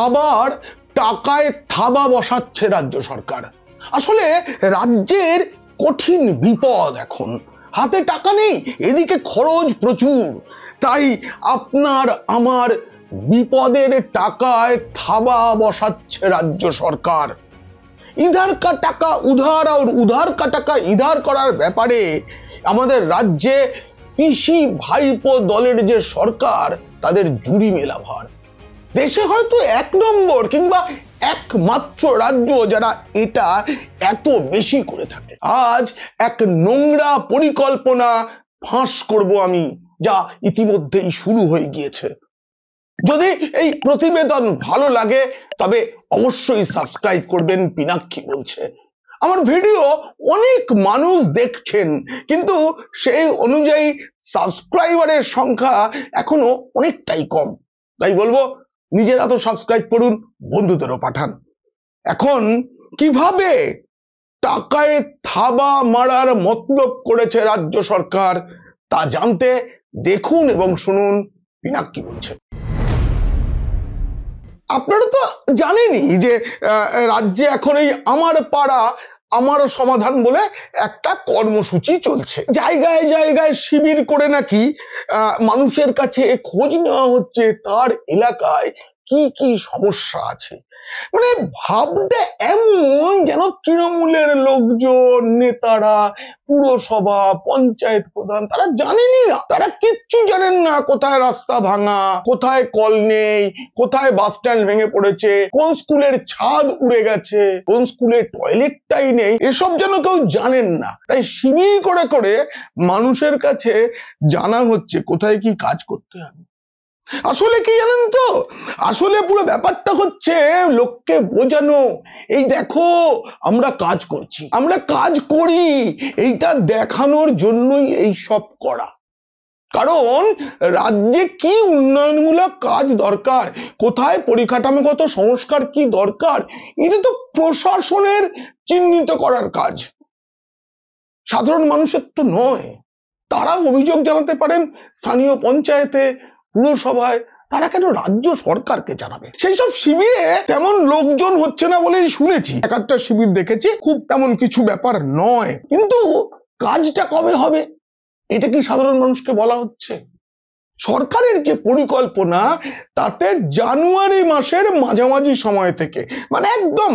আবার টাকায় থাবা বসাচ্ছে রাজ্য সরকার। আসলে রাজ্যের কঠিন বিপদ, এখন হাতে টাকা নেই, এদিকে খরচ প্রচুর, তাই আপনার আমার বিপদের টাকায় থাবা বসাচ্ছে রাজ্য সরকার। ইধার কা টাকা উধার আর উধার কা টাকা ইধার করার ব্যাপারে আমাদের রাজ্যে পিসি ভাইপো দলের যে সরকার, তাদের জুড়ি মেলা ভার। দেশে হয়তো 1 নম্বর কিংবা একমাত্র রাজ্য যারা এটা এত বেশি করে থাকে। আজ এক নোংরা পরিকল্পনা ফাঁস করব আমি, যা ইতিমধ্যেই শুরু হয়ে গিয়েছে। যদি এই প্রতিবেদন ভালো লাগে তবে অবশ্যই সাবস্ক্রাইব করবেন। পিনাক্ষী বলছে, আমার ভিডিও অনেক মানুষ দেখছেন, কিন্তু সেই অনুযায়ী সাবস্ক্রাইবারের সংখ্যা এখনো অনেকটাই কম। তাই বলবো, নিজেরা তো সাবস্ক্রাইব করুন, বন্ধুদেরও পাঠান। এখন কিভাবে টাকায় থাবা মারার মতলব করেছে রাজ্য সরকার তা জানতে দেখুন এবং শুনুন পিনাক্ষী বলছে। আপনারা তো জানেনই যে রাজ্যে এখন এই আমার পাড়া আমার সমাধান বলে একটা কর্মসূচি চলছে। জায়গায় জায়গায় শিবির করে নাকি মানুষের কাছে খোঁজ নেওয়া হচ্ছে তার এলাকায় কি কি সমস্যা আছে। মানে ভাবটা এমন যেন তৃণমূলের লোকজন, নেতারা, পুরসভা, পঞ্চায়েত প্রধান তারা জানেনই না, তারা কিচ্ছু জানেন না। কোথায় রাস্তা ভাঙা, কোথায় কল নেই, কোথায় বাস স্ট্যান্ড ভেঙে পড়েছে, কোন স্কুলের ছাদ উড়ে গেছে, কোন স্কুলের টয়লেটটাই নেই, এসব যেন কেউ জানেন না। তাই শিবির করে করে মানুষের কাছে জানা হচ্ছে কোথায় কি কাজ করতে হবে। আসলে কি জানেন তো, আসলে পুরো ব্যাপারটা হচ্ছে লোককে বোঝানো, এই দেখো আমরা কাজ করছি, আমরা কাজ করি, এইটা দেখানোর জন্যই এই সব করা। কারণ রাজ্যে কি উন্নয়নমূলক কাজ দরকার, কোথায় পরিকাঠামোগত সংস্কার কি দরকার, এটা তো প্রশাসনের চিহ্নিত করার কাজ, সাধারণ মানুষের তো নয়। তারা অভিযোগ জানাতে পারেন স্থানীয় পঞ্চায়েতে, পুরসভায়, তারা কেন রাজ্য সরকারকে জানাবে? সেই সব শিবিরে তেমন লোকজন হচ্ছে না বলেই শুনেছি, 1-1টা শিবির দেখেছি, খুব তেমন কিছু ব্যাপার নয়। কিন্তু কাজটা কবে হবে এটা কি সাধারণ মানুষকে বলা হচ্ছে? সরকারের যে পরিকল্পনা তাতে জানুয়ারি মাসের মাঝামাঝি সময় থেকে, মানে একদম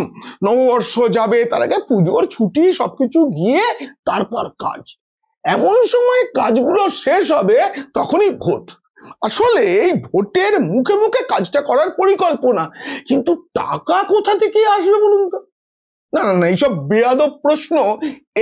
নববর্ষ যাবে, তার আগে পুজোর ছুটি সবকিছু গিয়ে তারপর কাজ, এমন সময় কাজগুলো শেষ হবে তখনই ভোট। আসলে এই ভোটের মুখে মুখে কাজটা করার পরিকল্পনা, কিন্তু টাকা কোথা থেকে আসবে বলুন তো? না না না, এইসব বেয়াদব প্রশ্ন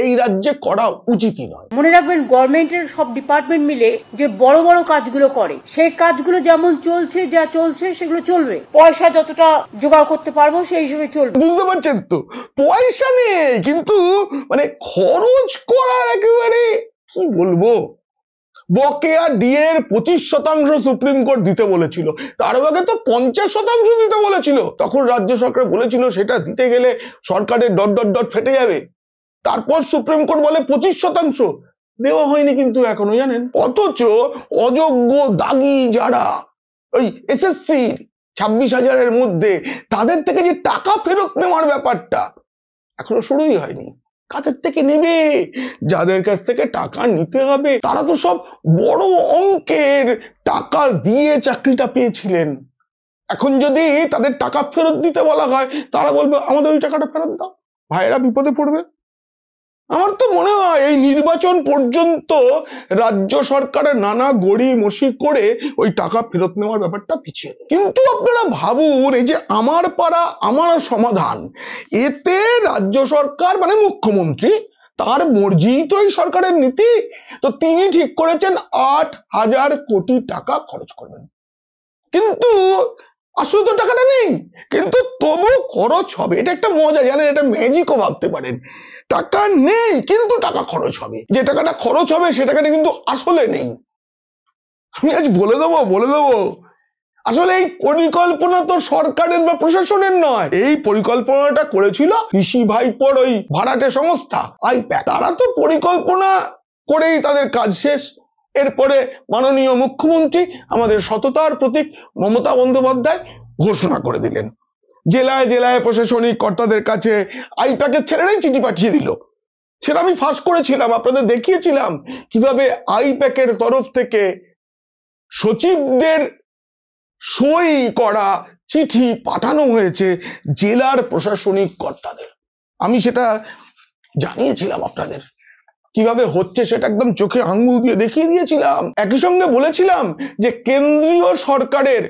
এই রাজ্যে করা উচিতই নয়। মনে রাখবেন, গভর্নমেন্টের সব ডিপার্টমেন্ট মিলে যে বড় বড় কাজগুলো করে, সেই কাজগুলো যেমন চলছে, যা চলছে সেগুলো চলবে। পয়সা যতটা জোগাড় করতে পারবো সেই হিসেবে চলবে। বুঝতে পারছেন তো, পয়সা নেই, কিন্তু মানে খরচ করার একেবারে কি বলবো, বকেয়া ডিএর 25% সুপ্রিম কোর্ট দিতে বলেছিল, তার আগে তো 50% দিতে বলেছিল। তখন রাজ্য সরকার বলেছিল সেটা দিতে গেলে সরকারের ডট ডট ডট ফেটে যাবে। তারপর সুপ্রিম কোর্ট বলে 25% দেওয়া হয়নি কিন্তু এখনো, জানেন। অথচ অযোগ্য দাগি যারা ওই এসএসসি 26,000-এর মধ্যে, তাদের থেকে যে টাকা ফেরত নেওয়ার ব্যাপারটা এখনো শুরুই হয়নি। কাদের থেকে নেবে? যাদের কাছ থেকে টাকা নিতে হবে তারা তো সব বড় অঙ্কের টাকা দিয়ে চাকরিটা পেয়েছিলেন। এখন যদি তাদের টাকা ফেরত দিতে বলা হয়, তারা বলবে আমাদের ওই টাকাটা ফেরত দাও। ভাইরা বিপদে পড়বে। আমার তো মনে হয় এই নির্বাচন পর্যন্ত রাজ্য সরকারের নানা গড়িমসি করে ওই টাকা ফেরত নেওয়ার ব্যাপারটা পিছিয়ে। কিন্তু আপনারা ভাবুন, এই যে আমার পাড়া আমার সমাধান, এতে রাজ্য সরকার মানে মুখ্যমন্ত্রী তার মর্জি তো এই সরকারের নীতি, তো তিনি ঠিক করেছেন 8,000 কোটি টাকা খরচ করবেন। কিন্তু আসলে তো টাকাটা নেই, কিন্তু তবু খরচ হবে। এটা একটা মজা, জানেন, এটা ম্যাজিকও ভাবতে পারেন। টাকা নেই কিন্তু টাকা খরচ হবে, যে টাকাটা খরচ হবে সে টাকাটা কিন্তু আসলে নেই। আমি আজ বলে দেবো আসলে এই পরিকল্পনা তো সরকারের বা প্রশাসনের নয়, এই পরিকল্পনাটা করেছিল পিসি ভাইপোর ওই ভাড়াটে সংস্থা আইপ্যাক। তারা তো পরিকল্পনা করেই তাদের কাজ শেষ। এরপরে মাননীয় মুখ্যমন্ত্রী, আমাদের সততার প্রতীক মমতা বন্দ্যোপাধ্যায়, ঘোষণা করে দিলেন। জেলায় জেলায় প্রশাসনিক কর্তাদের কাছে আইপ্যাকের ছেলেরাই চিঠি পাঠিয়ে দিল। সেটা আমি ফাঁস করেছিলাম, আপনাদের দেখিয়েছিলাম কিভাবে আইপ্যাকের তরফ থেকে সচিবদের সই করা চিঠি পাঠানো হয়েছে জেলার প্রশাসনিক কর্তাদের। আমি সেটা জানিয়েছিলাম আপনাদের, কিভাবে হচ্ছে সেটা একদম চোখে আঙ্গুল দিয়ে দেখিয়ে দিয়েছিলাম। একই সঙ্গে বলেছিলাম যে কেন্দ্রীয় সরকারের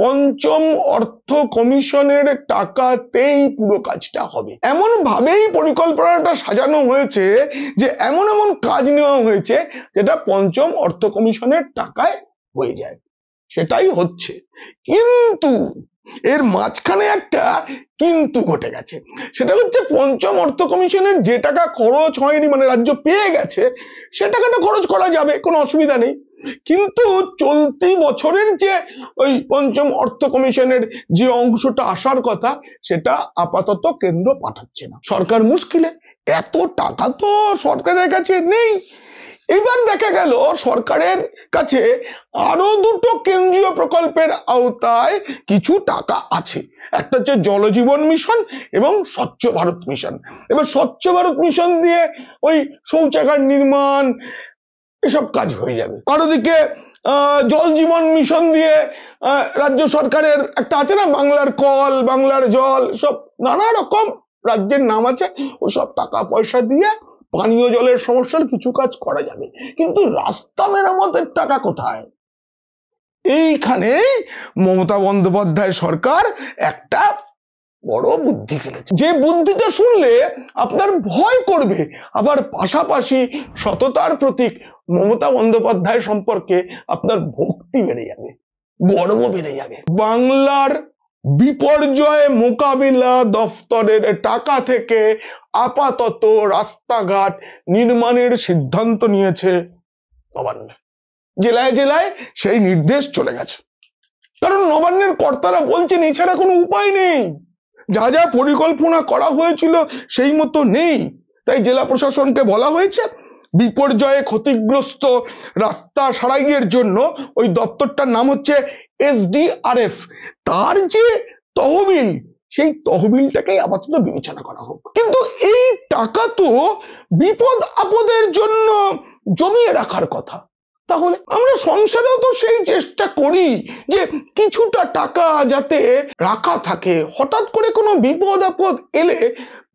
পঞ্চম অর্থ কমিশনের টাকাতেই পুরো কাজটা হবে। এমন ভাবেই পরিকল্পনাটা সাজানো হয়েছে যে এমন এমন কাজ নেওয়া হয়েছে যেটা পঞ্চম অর্থ কমিশনের টাকায় হয়ে যায়, সেটাই হচ্ছে। কিন্তু এর মাঝখানে একটা কিন্তু ঘটে গেছে, সেটা হচ্ছে পঞ্চম অর্থ কমিশনের যে টাকা খরচ হয়নি, মানে রাজ্য পেয়ে গেছে, সে টাকাটা খরচ করা যাবে, কোনো অসুবিধা নেই। কিন্তু চলতি বছরের যে ওই পঞ্চম অর্থ কমিশনের যে অংশটা আসার কথা, সেটা আপাতত কেন্দ্র পাঠাচ্ছে না। সরকার মুশকিলে, এত টাকা তো সরকারের কাছে নেই। এবার দেখা গেল সরকারের কাছে আরো দুটো কেন্দ্রীয় প্রকল্পের আওতায় কিছু টাকা আছে। একটা হচ্ছে জল জীবন মিশন এবং স্বচ্ছ ভারত মিশন। এবার স্বচ্ছ ভারত মিশন দিয়ে ওই শৌচাগার নির্মাণ এসব কাজ হয়ে যাবে। আর ওদিকে জল জীবন মিশন দিয়ে রাজ্য সরকারের একটা আছে না, বাংলার কল, বাংলার জল, সব নানা রকম রাজ্যের নাম আছে, ওসব টাকা পয়সা দিয়ে পানীয় জলের সমস্যার কিছু কাজ করা যাবে। কিন্তু রাস্তা মেরামতের টাকা কোথায়? এইখানে মমতা বন্দ্যোপাধ্যায় সরকার একটা বড় বুদ্ধি খেলেছে, যে বুদ্ধিটা শুনলে আপনার ভয় করবে, আবার পাশাপাশি সততার প্রতীক মমতা বন্দ্যোপাধ্যায় সম্পর্কে আপনার ভক্তি বেড়ে যাবে, গর্ব বেড়ে যাবে। বাংলার বিপর্যয় মোকাবিলা দফতরের টাকা থেকে আপাতত রাস্তাঘাট নির্মাণের সিদ্ধান্ত নিয়েছে নবান্ন। জেলায় জেলায় সেই নির্দেশ চলে গেছে, কারণ নবান্নের কর্তারা বলছেন এছাড়া কোনো উপায় নেই, যা যা পরিকল্পনা করা হয়েছিল সেই মতো নেই। তাই জেলা প্রশাসনকে বলা হয়েছে বিপর্যয়ে ক্ষতিগ্রস্ত রাস্তা সারাইয়ের জন্য ওই দপ্তরটার নাম হচ্ছে SDRF, তার যে তহবিল, সেই তহবিলটাকেই আপাতত বিবেচনা করা হোক। কিন্তু এই টাকা তো বিপদ আপদের জন্য জমিয়ে রাখার কথা। তাহলে আমরা সংসারেও তো সেই চেষ্টা করি যে কিছুটা টাকা যাতে রাখা থাকে, হঠাৎ করে কোনো বিপদ আপদ এলে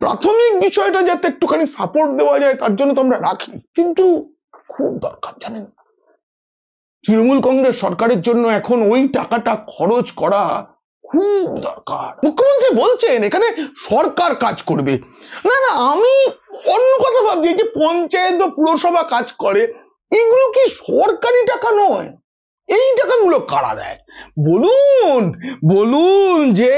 প্রাথমিক বিষয়টা যাতে একটুখানি সাপোর্ট দেওয়া যায়, তার জন্য তো আমরা রাখি। কিন্তু খুব দরকার, জানেন, তৃণমূল কংগ্রেস সরকারের জন্য এখন ওই টাকাটা খরচ করা খুব দরকার। মুখ্যমন্ত্রী বলছেন এখানে সরকার কাজ করবে। না না, আমি অন্য কথা ভাবছি, যে পঞ্চায়েত বা পুরসভা কাজ করে, এগুলো কি সরকারি টাকা নয়? এই টাকাগুলো কারা দেয় বলুন? বলুন যে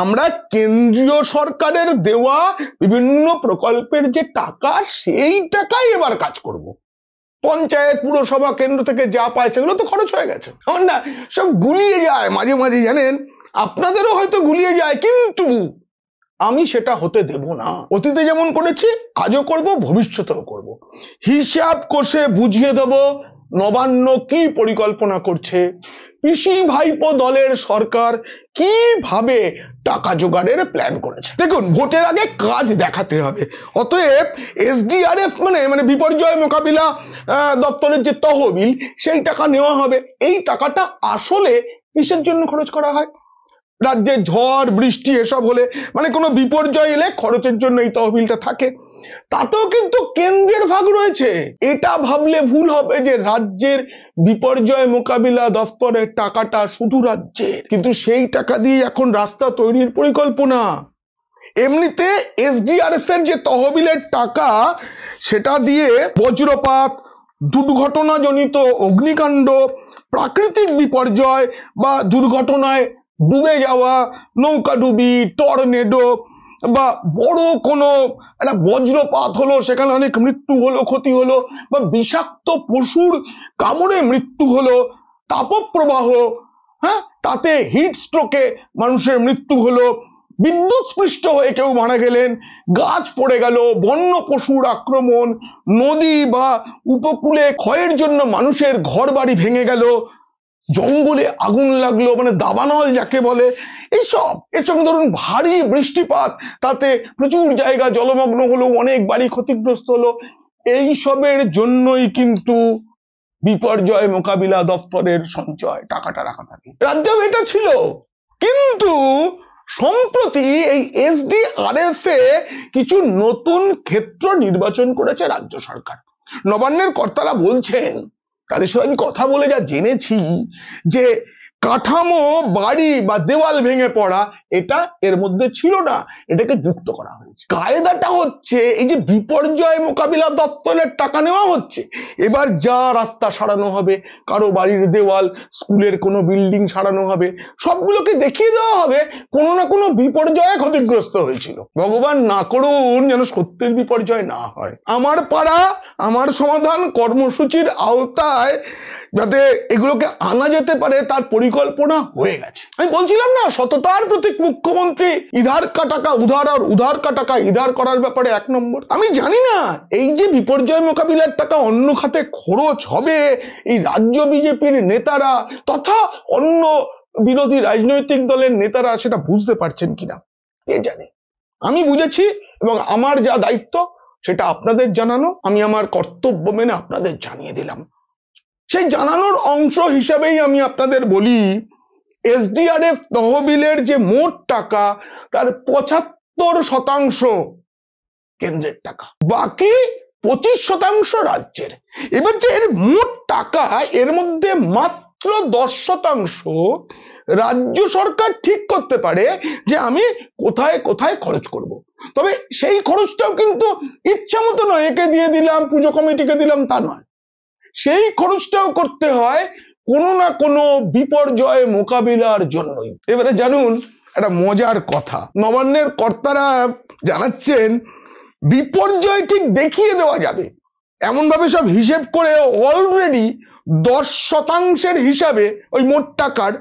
আমরা কেন্দ্রীয় সরকারের দেওয়া বিভিন্ন প্রকল্পের যে টাকা, সেই টাকাই এবার কাজ করব। পঞ্চায়েত পুরসভা কেন্দ্র থেকে যা পায় সেগুলো তো খরচ হয়ে গেছে, না সব গুলিয়ে যায় মাঝে মাঝে, জানেন, আপনাদেরও হয়তো গুলিয়ে যায়, কিন্তু আমি সেটা হতে দেব না। অতীতে যেমন করেছি আজও করব, ভবিষ্যতেও করব। হিসাব কষে বুঝিয়ে দেব নবান্ন কি পরিকল্পনা করছে, পিসি ভাইপো দলের সরকার কিভাবে টাকা জোগাড়ের প্ল্যান করেছে। দেখুন, ভোটের আগে কাজ দেখাতে হবে। অতএব SDRF মানে বিপর্যয় মোকাবিলা দপ্তরের যে তহবিল, সেই টাকা নেওয়া হবে। এই টাকাটা আসলে কিসের জন্য খরচ করা হয়? রাজ্যে ঝড় বৃষ্টি এসব হলে, মানে কোনো বিপর্যয় এলে খরচের জন্য এই তহবিলটা থাকে। তাতেও কিন্তু কেন্দ্রের ভাগ রয়েছে। এটা ভাবলে ভুল হবে যে রাজ্যের বিপর্যয় মোকাবিলা দপ্তরের টাকাটা শুধু রাজ্যের, কিন্তু সেই টাকা দিয়ে এখন রাস্তা তৈরির পরিকল্পনা। এমনিতে SDRF এর যে তহবিলের টাকা, সেটা দিয়ে বজ্রপাত, দুর্ঘটনাজনিত অগ্নিকাণ্ড, প্রাকৃতিক বিপর্যয় বা দুর্ঘটনায় ডুবে যাওয়া, নৌকাডুবি, টর্নেডো, বা বড় কোনো একটা বজ্রপাত হলো, সেখানে অনেক মৃত্যু হলো, ক্ষতি হলো, বা বিষাক্ত পশুর কামড়ে মৃত্যু হলো, তাপপ্রবাহ, হ্যাঁ, তাতে হিট স্ট্রোকে মানুষের মৃত্যু হলো, বিদ্যুৎ স্পৃষ্ট হয়ে কেউ মারা গেলেন, গাছ পড়ে গেল, বন্য পশুর আক্রমণ, নদী বা উপকূলে ক্ষয়ের জন্য মানুষের ঘর বাড়ি ভেঙে গেল, জঙ্গলে আগুন লাগলো, মানে দাবানল যাকে বলে, এইসব। এর সঙ্গে ধরুন ভারী বৃষ্টিপাত, তাতে প্রচুর জায়গা জলমগ্ন হলো, অনেক বাড়ি ক্ষতিগ্রস্ত হলো। এইসবের জন্যই কিন্তু বিপর্যয় মোকাবিলা দপ্তরের সঞ্চয় টাকাটা রাখা থাকে। রাজ্যেও এটা ছিল, কিন্তু সম্প্রতি এই SDRF এ কিছু নতুন ক্ষেত্র নির্বাচন করেছে রাজ্য সরকার। নবান্নের কর্তারা বলছেন, তাদের সঙ্গে আমি কথা বলে যা জেনেছি, যে কাঠামো, বাড়ি বা দেওয়াল ভেঙে পড়া এটা এর মধ্যে ছিল না, এটাকে যুক্ত করা হয়েছে। কায়দাটা হচ্ছে এই যে বিপর্যয় মোকাবিলা দপ্তরের টাকা নেওয়া হচ্ছে, এবার যা রাস্তা সারানো হবে, কারো বাড়ির দেওয়াল, স্কুলের কোনো বিল্ডিং সারানো হবে, সবগুলোকে দেখিয়ে দেওয়া হবে কোনো না কোনো বিপর্যয়ে ক্ষতিগ্রস্ত হয়েছিল। ভগবান না করুন যেন সত্যের বিপর্যয় না হয়। আমার পাড়া আমার সমাধান কর্মসূচির আওতায় যাতে এগুলোকে আনা যেতে পারে তার পরিকল্পনা হয়ে গেছে। আমি বলছিলাম না, সততার প্রতীক মুখ্যমন্ত্রী ইধার কা টাকা উধার আর উধার কা টাকা ইধার করার ব্যাপারে 1 নম্বর। আমি জানি না এই যে বিপর্যয় মোকাবিলার টাকা অন্য খাতে খরচ হবে, এই রাজ্য বিজেপির নেতারা তথা অন্য বিরোধী রাজনৈতিক দলের নেতারা সেটা বুঝতে পারছেন কিনা কে জানে। আমি বুঝেছি, এবং আমার যা দায়িত্ব সেটা আপনাদের জানানো, আমি আমার কর্তব্য মেনে আপনাদের জানিয়ে দিলাম। সেই জানানোর অংশ হিসাবেই আমি আপনাদের বলি, SDRF তহবিলের যে মোট টাকা তার 75% কেন্দ্রের টাকা, বাকি 25% রাজ্যের। এবার যে এর মোট টাকা, এর মধ্যে মাত্র 10% রাজ্য সরকার ঠিক করতে পারে যে আমি কোথায় কোথায় খরচ করব। তবে সেই খরচটাও কিন্তু ইচ্ছা মতো নয়, একে দিয়ে দিলাম, পুজো কমিটিকে দিলাম, তা নয়। সেই খরচটাও করতে হয় কোনো না কোনো বিপর্যয় মোকাবিলার জন্যই। এবারে জানুন একটা মজার কথা, নবান্নের কর্তারা জানাচ্ছেন বিপর্যয় ঠিক দেখিয়ে দেওয়া যাবে এমন ভাবে সব হিসেব করে অলরেডি 10% হিসাবে ওই মোট টাকার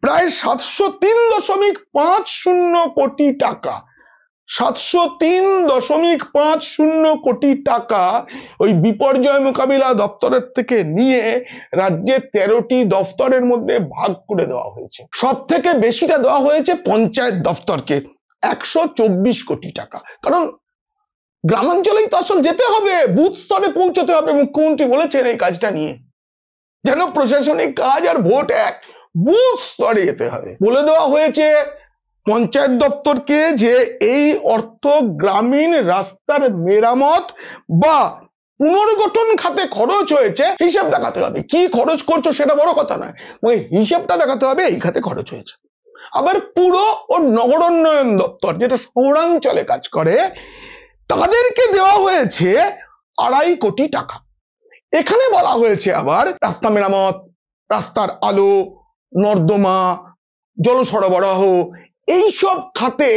প্রায় 703.50 কোটি টাকা, 703.50 কোটি টাকা ওই বিপর্যয় মোকাবিলা দপ্তরের থেকে নিয়ে রাজ্যের 13টি দপ্তরের মধ্যে ভাগ করে দেওয়া হয়েছে। সব থেকে বেশিটা দেওয়া হয়েছে পঞ্চায়েত দপ্তরকে, 124 কোটি টাকা। কারণ গ্রামাঞ্চলেই তো আসল যেতে হবে, বুথ স্তরে পৌঁছতে হবে। মুখ্যমন্ত্রী বলেছেন এই কাজটা নিয়ে, যেন প্রশাসনিক কাজ আর ভোট এক, বুথ স্তরে যেতে হবে। বলে দেওয়া হয়েছে পঞ্চায়েত দপ্তরকে যে এই অর্থ গ্রামীণ রাস্তার মেরামত বা পুনর্গঠন খাতে খরচ হয়েছে, হিসাব দেখাতে হবে। কি খরচ করছো সেটা বড় কথা নয়, ওই হিসাবটা দেখাতে হবে এই খাতে খরচ হয়েছে। আবার পুর ও নগরোন্নয়ন দপ্তর, যেটা শহরাঞ্চলে কাজ করে, তাদেরকে দেওয়া হয়েছে 2.5 কোটি টাকা। এখানে বলা হয়েছে আবার রাস্তা মেরামত, রাস্তার আলো, নর্দমা, জল সরবরাহ, এইসব খাতে,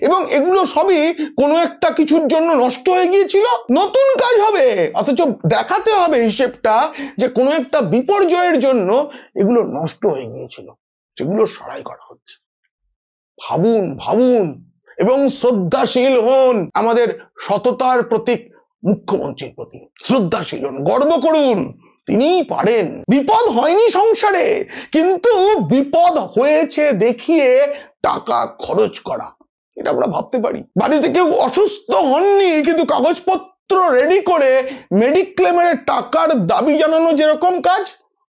এবং এগুলো সবই কোনো একটা কিছুর জন্য নষ্ট হয়ে গিয়েছিল, নতুন কাজ হবে, অথচ দেখাতে হবে হিসেবটা যে কোনো একটা বিপর্যয়ের জন্য এগুলো নষ্ট হয়ে গিয়েছিল, সেগুলো সারাই করা হচ্ছে। ভাবুন ভাবুন, এবং শ্রদ্ধাশীল হন আমাদের সততার প্রতীক মুখ্যমন্ত্রীর প্রতি, শ্রদ্ধাশীল হন, গর্ব করুন, তিনিই পারেন। বিপদ হয়নি সংসারে, কিন্তু বিপদ হয়েছে দেখিয়ে টাকা খরচ করা, এটা আমরা ভাবতে পারি। বাড়িতে কেউ অসুস্থ হননি, কিন্তু কাগজপত্র রেডি করে মেডিক্লেমের টাকার দাবি জানানো যেরকম কাজ,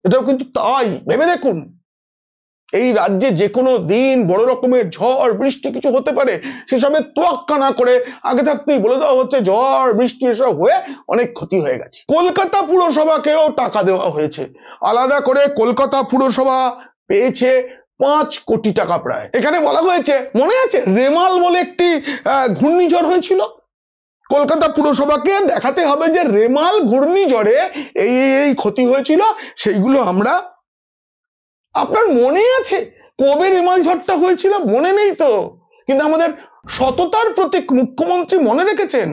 এটাও কিন্তু তাই। ভেবে দেখুন, এই রাজ্যে যে কোনো দিন বড় রকমের ঝড় বৃষ্টি কিছু হতে পারে, সেসবের তোয়াক্কা না করে আগে থাকতেই বলে দেওয়া হচ্ছে ঝড় বৃষ্টি এসব হয়ে অনেক ক্ষতি হয়ে গেছে। কলকাতা পুরসভাকেও টাকা দেওয়া হয়েছে আলাদা করে। কলকাতা পুরসভা পেয়েছে 5 কোটি টাকা প্রায়। এখানে বলা হয়েছে, মনে আছে রেমাল বলে একটি ঘূর্ণিঝড় হয়েছিল, কলকাতা পুরসভাকে দেখাতে হবে যে রেমাল ঘূর্ণিঝড়ে এই ক্ষতি হয়েছিল, সেইগুলো আমরা, আপনার মনে আছে কবে রেমাল ঝড়টা হয়েছিল? মনে নেই তো, কিন্তু আমাদের সততার প্রতীক মুখ্যমন্ত্রী মনে রেখেছেন,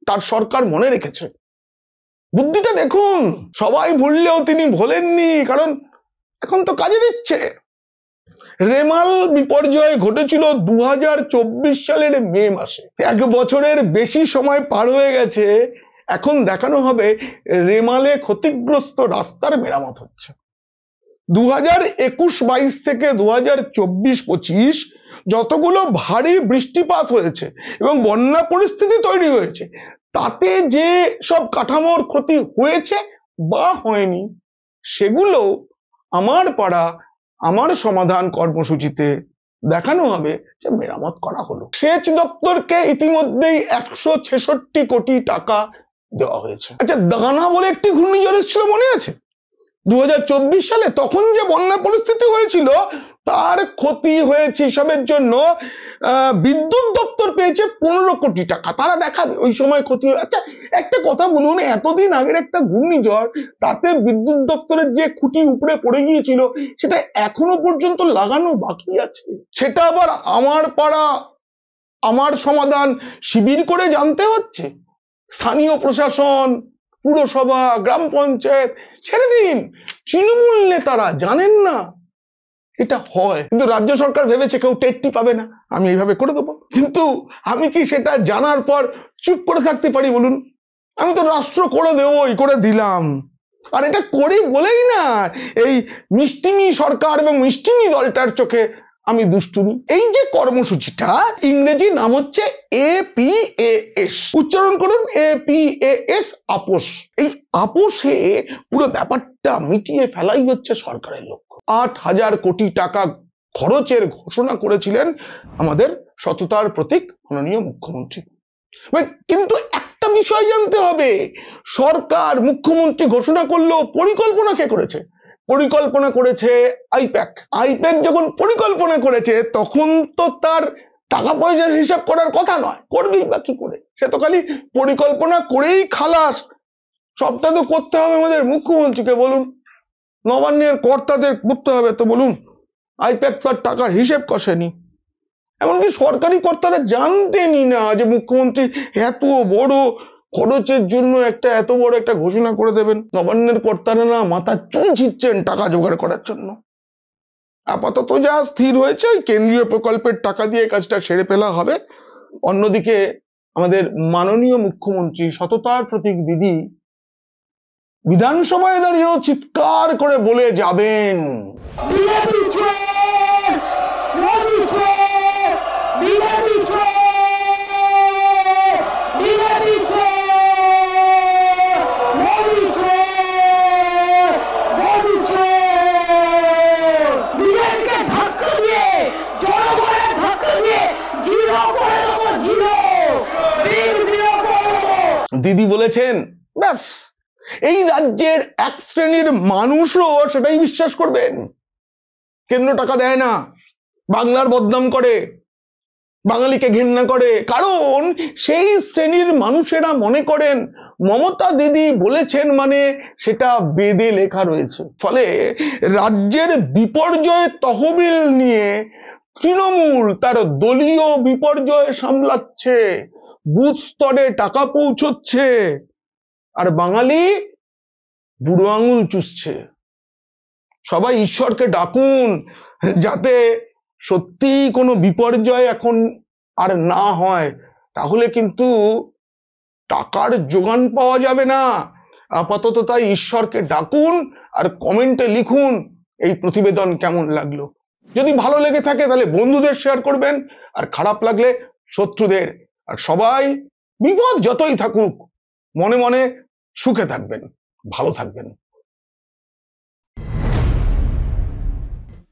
তার সরকার মনে রেখেছে। বুদ্ধিটা দেখুন, সবাই ভুললেও তিনি ভোলেননি, কারণ এখন তো কাজে দিচ্ছে। রেমাল বিপর্যয় ঘটেছিল 2024 সালের মে মাসে, 1 বছরের বেশি সময় পার হয়ে গেছে। এখন দেখানো হবে রেমালে ক্ষতিগ্রস্ত রাস্তার মেরামত হচ্ছে। 2021-22 থেকে 2024-25 যতগুলো ভারী বৃষ্টিপাত হয়েছে এবং বন্যা পরিস্থিতি তৈরি হয়েছে, তাতে যে সব কাঠামোর ক্ষতি হয়েছে বা হয়নি, সেগুলো আমার পাড়া আমার সমাধান কর্মসূচিতে দেখানো হবে যে মেরামত করা হলো। সেচ দপ্তরকে ইতিমধ্যেই 166 কোটি টাকা দেওয়া হয়েছে। আচ্ছা, দানা বলে একটি ঘূর্ণিঝড় এসেছিল, মনে আছে? 2024 সালে তখন যে বন্যা পরিস্থিতি হয়েছিল, তার ক্ষতি হয়েছে হিসাবের জন্য বিদ্যুৎ দপ্তর পেয়েছে 15 কোটি টাকা। তারা দেখাবে ওই সময় ক্ষতি। আচ্ছা, একটা কথা বলুন, এতদিন আগের একটা ঘূর্ণিঝড়, তাতে বিদ্যুৎ দপ্তরের যে খুঁটি উপরে পড়ে গিয়েছিল, সেটা এখনো পর্যন্ত লাগানো বাকি আছে। সেটা আবার আমার পাড়া আমার সমাধান শিবির করে জানতে হচ্ছে। স্থানীয় প্রশাসন, পুরসভা, গ্রাম পঞ্চায়েত ছেড়ে দিন, তৃণমূল নেতারা জানেন না এটা হয়, কিন্তু রাজ্য সরকার ভেবেছে কেউ টেরটি পাবে না, আমি এইভাবে করে দেবো। কিন্তু আমি কি সেটা জানার পর চুপ করে থাকতে পারি বলুন? আমি তো রাষ্ট্র করে দেবো, করে দিলাম। আর এটা করি বলেই না এই মিষ্টিমি সরকার এবং মিষ্টিমি দলটার চোখে আমি দুষ্টুমি। এই যে কর্মসূচিটা, ইংরেজি নাম হচ্ছে APAS, উচ্চারণ করুন APAS, আপোষ। এই আপোষে পুরো ব্যাপারটা মিটিয়ে ফেলাই হচ্ছে সরকারের লক্ষ্য। 8,000 কোটি টাকা খরচের ঘোষণা করেছিলেন আমাদের সততার প্রতীক মাননীয় মুখ্যমন্ত্রী। কিন্তু একটা বিষয় জানতে হবে, সরকার, মুখ্যমন্ত্রী ঘোষণা করলো, পরিকল্পনা কে করেছে? পরিকল্পনা করেছে আইপ্যাক। আইপ্যাক যখন পরিকল্পনা করেছে, তখন তো তার টাকা পয়সার হিসাব করার কথা নয়, করবেই বা কি করে? সে তো খালি পরিকল্পনা করেই খালাস। সবটা তো করতে হবে আমাদের মুখ্যমন্ত্রীকে, বলুন। নবান্নের কর্তাদের করতে হবে, তো বলুন। আইপ্যাক তার টাকার হিসেব কষেনি। এমনকি সরকারি কর্তারা জানতেনই না যে মুখ্যমন্ত্রী এত বড় খরচের জন্য এত বড় একটা ঘোষণা করে দেবেন। নবান্নের কর্তারা না মাথা চুল ছিঁচ্ছেন টাকা জোগাড় করার জন্য। আপাতত যা স্থির হয়েছে, কেন্দ্রীয় প্রকল্পের টাকা দিয়ে কাজটা সেরে ফেলা হবে। অন্যদিকে আমাদের মাননীয় মুখ্যমন্ত্রী, সততার প্রতীক দিদি, বিধানসভায় দাঁড়িয়েও চিৎকার করে বলে যাবেন, দিদি বলেছেন, ব্যাস এই রাজ্যের এক শ্রেণীর মানুষও সেটাই বিশ্বাস করবেন। কেন্দ্র টাকা দেয় না, বাংলার বদনাম করে, বাঙালিকে ঘৃণা করে, কারণ সেই শ্রেণীর মানুষেরা মনে করেন মমতা দিদি বলেছেন মানে সেটা বেদে লেখা রয়েছে। ফলে রাজ্যের বিপর্যয় তহবিল নিয়ে তৃণমূল তার দলীয় বিপর্যয় সামলাচ্ছে, বুথ স্তরে টাকা পৌঁছচ্ছে, আর বাঙালি বুড়ো আঙুল চুষছে। সবাই ঈশ্বরকে ডাকুন যাতে সত্যি কোনো বিপর্যয় এখন আর না হয়, তাহলে কিন্তু টাকার যোগান পাওয়া যাবে না। আপাতত তাই ঈশ্বরকে ডাকুন আর কমেন্টে লিখুন এই প্রতিবেদন কেমন লাগলো। যদি ভালো লেগে থাকে তাহলে বন্ধুদের শেয়ার করবেন, আর খারাপ লাগলে শত্রুদের। আর সবাই বিপদ যতই থাকুক মনে মনে সুখে থাকবেন, ভালো থাকবেন।